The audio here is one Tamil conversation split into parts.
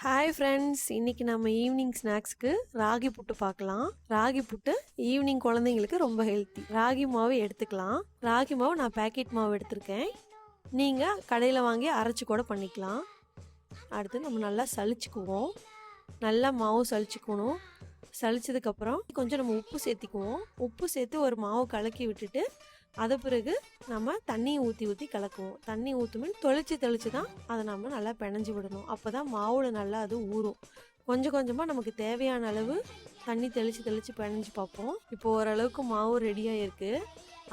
ஹாய் ஃப்ரெண்ட்ஸ், இன்னைக்கு நம்ம ஈவினிங் ஸ்நாக்ஸ்க்கு ராகி புட்டு பார்க்கலாம். ராகி புட்டு ஈவினிங் குழந்தைங்களுக்கு ரொம்ப ஹெல்த்தி. ராகி மாவு எடுத்துக்கலாம். ராகி மாவு நான் பேக்கெட் மாவு எடுத்திருக்கேன். நீங்கள் கடையில் வாங்கி அரைச்சி கூட பண்ணிக்கலாம். அடுத்து நம்ம நல்லா சலிச்சுக்குவோம். நல்லா மாவு சலிச்சுக்கணும். சலிச்சதுக்கப்புறம் கொஞ்சம் நம்ம உப்பு சேர்த்திக்குவோம். உப்பு சேர்த்து ஒரு மாவு கலக்கி விட்டுட்டு அதை பிறகு நம்ம தண்ணியை ஊற்றி கலக்குவோம். தண்ணி ஊற்றுமே தெளித்து தான் அதை நம்ம நல்லா பிணைஞ்சி விடணும். அப்போ தான் மாவில் நல்லா அது ஊறும். கொஞ்சம் கொஞ்சமாக நமக்கு தேவையான அளவு தண்ணி தெளித்து பிணைஞ்சி பார்ப்போம். இப்போ ஓரளவுக்கு மாவு ரெடியாக இருக்குது.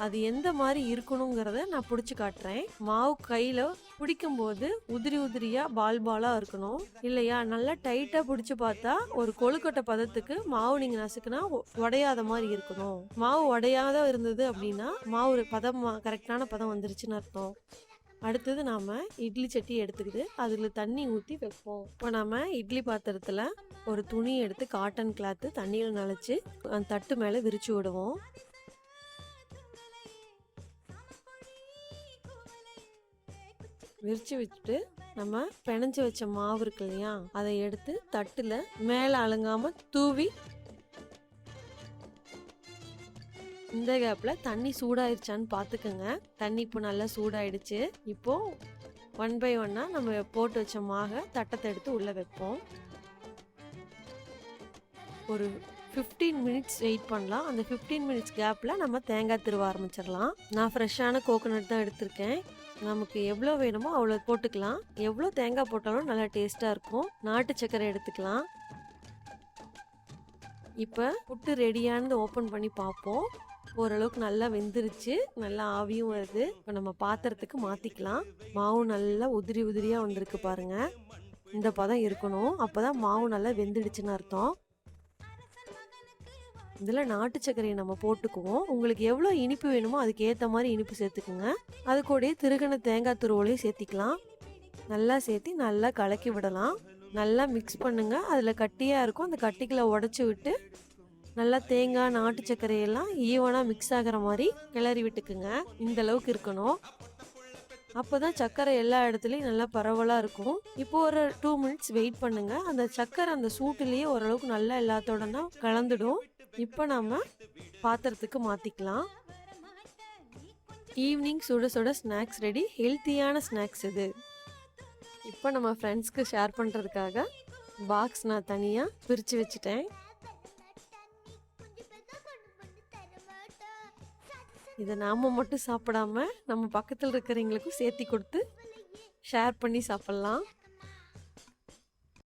அது எந்த மாதிரி இருக்கணுங்கிறத நான் பிடிச்சி காட்டுறேன். மாவு கையில் பிடிக்கும்போது உதிரியாக பாலாக இருக்கணும். இல்லையா, நல்லா டைட்டாக பிடிச்சி பார்த்தா ஒரு கொழுக்கட்டை பதத்துக்கு மாவு நீங்கள் நசுக்குனா உடையாத மாதிரி இருக்கணும். மாவு உடையாத இருந்தது அப்படின்னா மாவு பதம் கரெக்டான பதம் வந்துருச்சுன்னு அர்த்தம். அடுத்தது நாம் இட்லி சட்டி எடுத்துக்கிட்டு அதில் தண்ணி ஊற்றி வைப்போம். இப்போ நம்ம இட்லி பாத்திரத்தில் ஒரு துணி எடுத்து காட்டன் கிளாத்து தண்ணியில் நனைச்சி அந்த தட்டு மேலே விரிச்சு விடுவோம். விரிச்சு வச்சுட்டு நம்ம பிணைஞ்சு வச்ச மாவு இருக்கு இல்லையா, அதை எடுத்து தட்டுல மேல அலங்காம தூவி, இந்த கேப்ல தண்ணி சூடாயிருச்சான்னு பாத்துக்கோங்க. தண்ணி இப்போ நல்லா சூடாயிடுச்சு. இப்போ 1 by 1 நம்ம போட்டு வச்ச மாவை தட்டத்தை எடுத்து உள்ள வைப்போம். ஒரு 15 மினிட்ஸ் வெயிட் பண்ணலாம். அந்த 15 மினிட்ஸ் கேப்ல நம்ம தேங்காய் திருவ ஆரம்பிச்சிடலாம். நான் ஃப்ரெஷ்ஷான கோகோனட் தான் எடுத்திருக்கேன். நமக்கு எவ்வளோ வேணுமோ அவ்வளோ போட்டுக்கலாம். எவ்வளோ தேங்காய் போட்டாலும் நல்லா டேஸ்ட்டாக இருக்கும். நாட்டு சர்க்கரை எடுத்துக்கலாம். இப்போ புட்டு ரெடியானது ஓப்பன் பண்ணி பார்ப்போம். ஓரளவுக்கு நல்லா வெந்துருச்சு, நல்லா ஆவியும் வருது. இப்போ நம்ம பாத்திரத்துக்கு மாற்றிக்கலாம். மாவு நல்லா உதிரியாக வந்திருக்கு பாருங்க. இந்த பதம் இருக்கணும். அப்போ தான் மாவு நல்லா வெந்துடுச்சுன்னு அர்த்தம். இதில் நாட்டு சர்க்கரையை நம்ம போட்டுக்குவோம். உங்களுக்கு எவ்வளோ இனிப்பு வேணுமோ அதுக்கு ஏற்ற மாதிரி இனிப்பு சேர்த்துக்குங்க. அது கூட திருகண தேங்காய் துருவலையும் சேர்த்திக்கலாம். நல்லா சேர்த்து நல்லா கலக்கி விடலாம். நல்லா மிக்ஸ் பண்ணுங்க. அதில் கட்டியாக இருக்கும், அந்த கட்டிகளை உடச்சி விட்டு நல்லா தேங்காய் நாட்டு சர்க்கரையெல்லாம் ஈவனாக மிக்ஸ் ஆகிற மாதிரி கிளறி விட்டுக்குங்க. இந்த அளவுக்கு இருக்கணும். அப்போ தான் சர்க்கரை எல்லா இடத்துலையும் நல்லா பரவலாக இருக்கும். இப்போ ஒரு 2 மினிட்ஸ் வெயிட் பண்ணுங்க. அந்த சர்க்கரை அந்த சூட்டுலேயே ஓரளவுக்கு நல்லா எல்லாத்தோடனா கலந்துடும். இப்போ நம்ம பாத்திரத்துக்கு மாற்றிக்கலாம். ஈவினிங் சுட சுட ஸ்நாக்ஸ் ரெடி. ஹெல்த்தியான ஸ்நாக்ஸ் இது. இப்போ நம்ம ஃப்ரெண்ட்ஸ்க்கு ஷேர் பண்ணுறதுக்காக பாக்ஸ் நான் தனியாக பிரித்து வச்சுட்டேன். இதை நாம் மட்டும் சாப்பிடாம நம்ம பக்கத்தில் இருக்கிறவங்களுக்கும் சேர்த்தி கொடுத்து ஷேர் பண்ணி சாப்பிட்லாம்.